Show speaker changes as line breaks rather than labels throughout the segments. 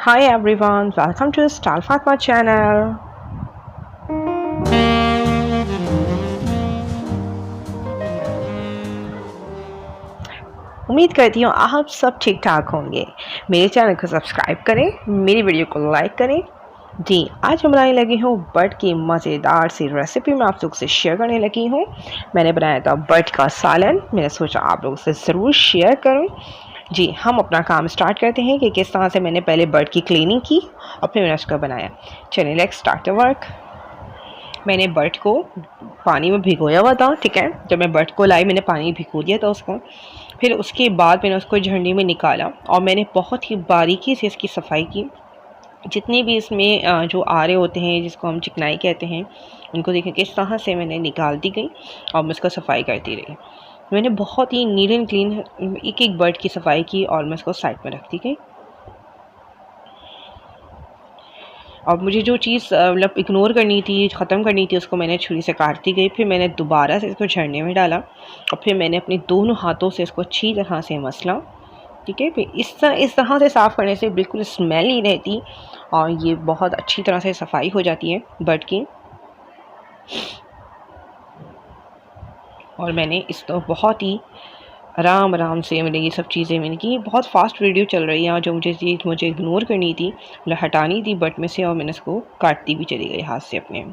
Hi everyone, welcome to Star Fatma channel. उम्मीद करती हूँ आप सब ठीक ठाक होंगे। मेरे चैनल को सब्सक्राइब करें, मेरी वीडियो को लाइक करें। जी, आज मैं बनाने लगी हूँ बर्ड की मज़ेदार सी रेसिपी मैं आप लोग से शेयर करने लगी हूँ। मैंने बनाया था बर्ड का सालन, मैंने सोचा आप लोगों से ज़रूर शेयर करूँ। जी, हम अपना काम स्टार्ट करते हैं कि किस तरह से मैंने पहले बर्ड की क्लीनिंग की और फिर मैंने उसका बनाया। चलिए लेट्स स्टार्ट द वर्क। मैंने बर्ड को पानी में भिगोया हुआ था, ठीक है। जब मैं बर्ड को लाई मैंने पानी भिगो दिया था उसको। फिर उसके बाद मैंने उसको झरने में निकाला और मैंने बहुत ही बारीकी से इसकी सफाई की। जितने भी इसमें जो आरे होते हैं जिसको हम चिकनाई कहते हैं, उनको देखें किस तरह से मैंने निकाल दी गई और मैं उसका सफाई करती रही। मैंने बहुत ही नीट एंड क्लीन एक एक बर्ड की सफाई की और मैं उसको साइड में रखती गई। और मुझे जो चीज़ मतलब इग्नोर करनी थी, ख़त्म करनी थी, उसको मैंने छुरी से काटती गई। फिर मैंने दोबारा से इसको झरने में डाला और फिर मैंने अपने दोनों हाथों से इसको अच्छी तरह से मसला, ठीक है। फिर इस तरह से साफ़ करने से बिल्कुल स्मेल नहीं रहती और ये बहुत अच्छी तरह से सफाई हो जाती है बर्ड की। और मैंने इसको बहुत ही आराम से मैंने ये सब चीज़ें मैंने की। बहुत फास्ट वीडियो चल रही है और जो मुझे इग्नोर करनी थी, मतलब हटानी थी बट में से, और मैंने इसको काटती भी चली गई हाथ से अपने,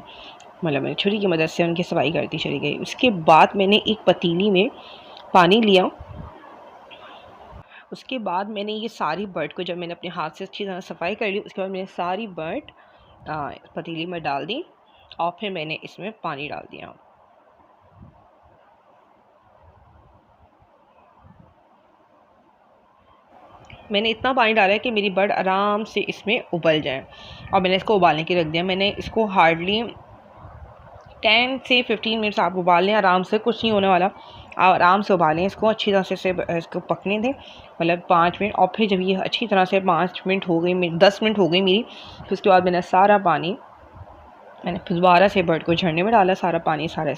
मतलब मैंने छुरी की मदद से उनकी सफाई करती चली गई। उसके बाद मैंने एक पतीली में पानी लिया। उसके बाद मैंने ये सारी बर्ड को, जब मैंने अपने हाथ से अच्छी तरह सफाई कर ली, उसके बाद मैंने सारी बर्ड पतीली में डाल दी और फिर मैंने इसमें पानी डाल दिया। मैंने इतना पानी डाला है कि मेरी बर्ड आराम से इसमें उबल जाए और मैंने इसको उबालने के रख दिया। मैंने इसको हार्डली 10 से 15 मिनट्स आप उबाल लें, आराम से, कुछ नहीं होने वाला। आप आराम से उबालें इसको, अच्छी तरह से इसको पकने दें, मतलब 5 मिनट। और फिर जब ये अच्छी तरह से 5 मिनट हो गई, 10 मिनट हो गई मेरी, फिर उसके बाद मैंने सारा पानी, मैंने फिर दोबारा से बर्ड को झरने में डाला, सारा पानी सारा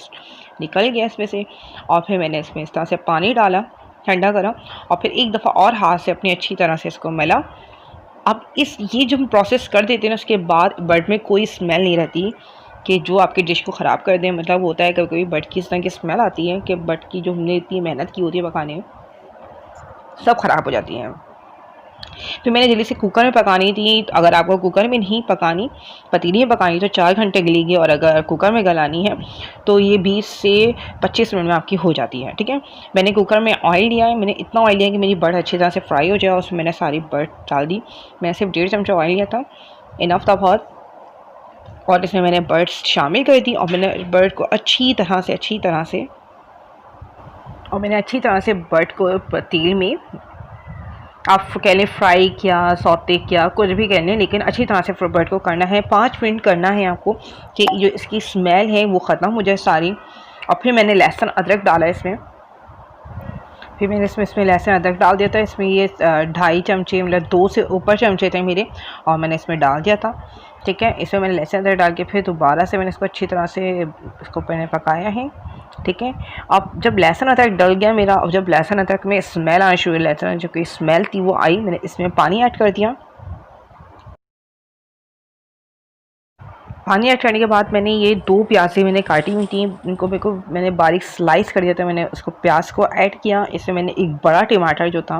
निकल गया इसमें से। और फिर मैंने इसमें इस तरह से पानी डाला, ठंडा करा और फिर एक दफ़ा और हाथ से अपनी अच्छी तरह से इसको मिला। अब ये जो हम प्रोसेस कर देते हैं ना, उसके बाद बर्ड में कोई स्मेल नहीं रहती कि जो आपकी डिश को ख़राब कर दें। मतलब होता है कभी कभी बर्ड की इस तरह की स्मेल आती है कि बर्ड की जो हमने इतनी मेहनत की होती है पकाने में, सब ख़राब हो जाती हैं। फिर मैंने जल्दी से कुकर में पकानी थी। अगर आपको कुकर में नहीं पकानी, पतीली में पकानी, तो 4 घंटे गलेगी, और अगर कुकर में गलानी है तो ये 20 से 25 मिनट में आपकी हो जाती है, ठीक है। मैंने कुकर में ऑयल लिया है, मैंने इतना ऑयल लिया कि मेरी बर्ड अच्छी तरह से फ्राई हो जाए। उसमें मैंने सारी बर्ड डाल दी। मैंने सिर्फ 1.5 चमचा ऑयल लिया था, इनफ था बहुत। और इसमें मैंने बर्ड्स शामिल कर दी और मैंने बर्ड को अच्छी तरह से बर्ड को तेल में, आप कह लें फ्राई किया, सौते किया, कुछ भी कह लें, लेकिन अच्छी तरह से बर्ड को करना है। 5 मिनट करना है आपको कि जो इसकी स्मेल है वो ख़त्म हो जाए सारी। और फिर मैंने लहसुन अदरक डाला इसमें। फिर मैंने इसमें लहसुन अदरक डाल दिया था। इसमें ये 2.5 चमचे, मतलब 2 से ऊपर चमचे थे मेरे, और मैंने इसमें डाल दिया था, ठीक है। इसमें मैंने लहसुन अदरक डाल के फिर दोबारा से मैंने इसको अच्छी तरह से इसको मैंने पकाया है, ठीक है। अब जब लहसुन अदरक डल गया मेरा, और जब लहसुन अदरक में स्मेल आना शुरू हुई, लहसुन जो की स्मेल थी वो आई, मैंने इसमें पानी ऐड कर दिया। पानी ऐड करने के बाद मैंने ये 2 प्याज़ें मैंने काटी हुई थी, इनको मैंने बारीक स्लाइस कर दिया था। मैंने उसको प्याज को ऐड किया। इसमें मैंने एक बड़ा टमाटर जो था,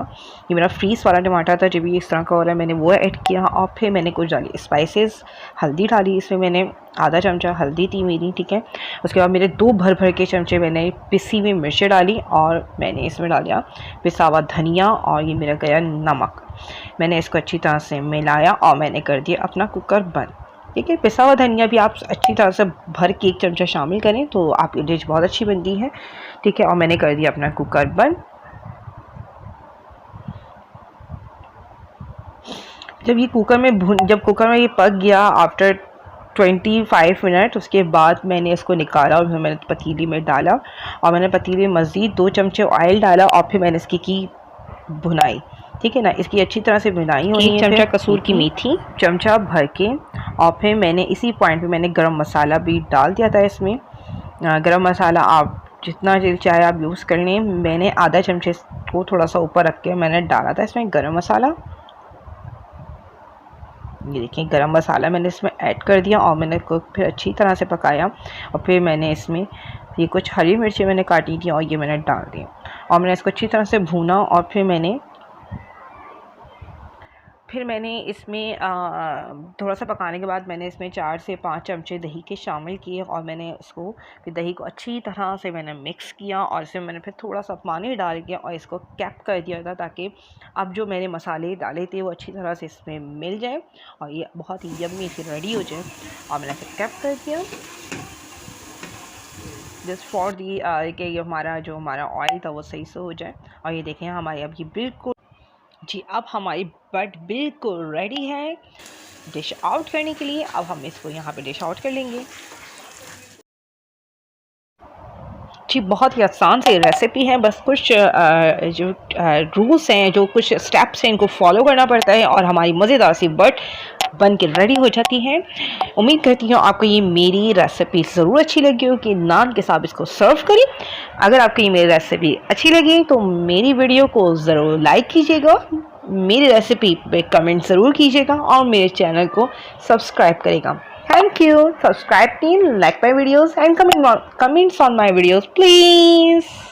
ये मेरा फ्रीज़ वाला टमाटर था, जब भी इस तरह का हो रहा है, मैंने वो ऐड किया। और फिर मैंने कुछ डाली स्पाइसेस, हल्दी डाली, इसमें मैंने आधा चमचा हल्दी थी मेरी, ठीक है। उसके बाद मेरे 2 भर के चमचे मैंने पिसी हुई मिर्चें डाली, और मैंने इसमें डाला पिसा हुआ धनिया, और ये मेरा गया नमक। मैंने इसको अच्छी तरह से मिलाया और मैंने कर दिया अपना कुकर बंद, ठीक है। पिसा हुआ धनिया भी आप अच्छी तरह से भर के 1 चमचा शामिल करें तो आपकी डिश बहुत अच्छी बनती है, ठीक है। और मैंने कर दिया अपना कुकर बंद। जब कुकर में ये पक गया आफ्टर 25 मिनट, उसके बाद मैंने इसको निकाला और फिर मैंने पतीली में डाला, और मैंने पतीली में मज़ीद 2 चमचे ऑयल डाला, और फिर मैंने इसकी की भुनाई, ठीक है ना। इसकी अच्छी तरह से भुनाई होनी है। 1 चमचा कसूर की मेथी, चमचा भर के, और फिर मैंने इसी पॉइंट पे मैंने गरम मसाला भी डाल दिया था इसमें। गरम मसाला आप जितना चाहे आप यूज़ कर लें। मैंने आधा चमचे को थोड़ा सा ऊपर रख के मैंने डाला था इसमें गरम मसाला। ये देखिए गरम मसाला मैंने इसमें ऐड कर दिया और मैंने इसको फिर अच्छी तरह से पकाया। और फिर मैंने इसमें ये कुछ हरी मिर्ची मैंने काटी थी और ये मैंने डाल दी और मैंने इसको अच्छी तरह से भूना। और फिर मैंने इसमें थोड़ा सा पकाने के बाद मैंने इसमें 4 से 5 चमचे दही के शामिल किए और मैंने इसको फिर दही को अच्छी तरह से मैंने मिक्स किया और इसमें मैंने फिर थोड़ा सा पानी डाल के और इसको कैप कर दिया था ताकि अब जो मैंने मसाले डाले थे वो अच्छी तरह से इसमें मिल जाए और ये बहुत ही यम्मी फिर रेडी हो जाए। और मैंने फिर कैप कर दिया जस्ट फॉर दी कि ये हमारा ऑयल था वो सही से हो जाए। और ये देखें हमारी अब ये बिल्कुल जी अब हमारी बट बिल्कुल रेडी है डिश आउट करने के लिए। अब हम इसको यहाँ पे डिश आउट कर लेंगे। जी बहुत ही आसान सी रेसिपी है, बस कुछ जो रूल्स हैं, जो कुछ स्टेप्स हैं, इनको फॉलो करना पड़ता है और हमारी मज़ेदार सी बट बन के रेडी हो जाती है। उम्मीद करती हूँ आपको ये मेरी रेसिपी ज़रूर अच्छी लगी हो कि नान के साथ इसको सर्व करें। अगर आपको ये मेरी रेसिपी अच्छी लगी तो मेरी वीडियो को ज़रूर लाइक कीजिएगा, मेरी रेसिपी पे कमेंट ज़रूर कीजिएगा और मेरे चैनल को सब्सक्राइब करेगा। Thank you. Subscribe me, like my videos and comments on my videos, please.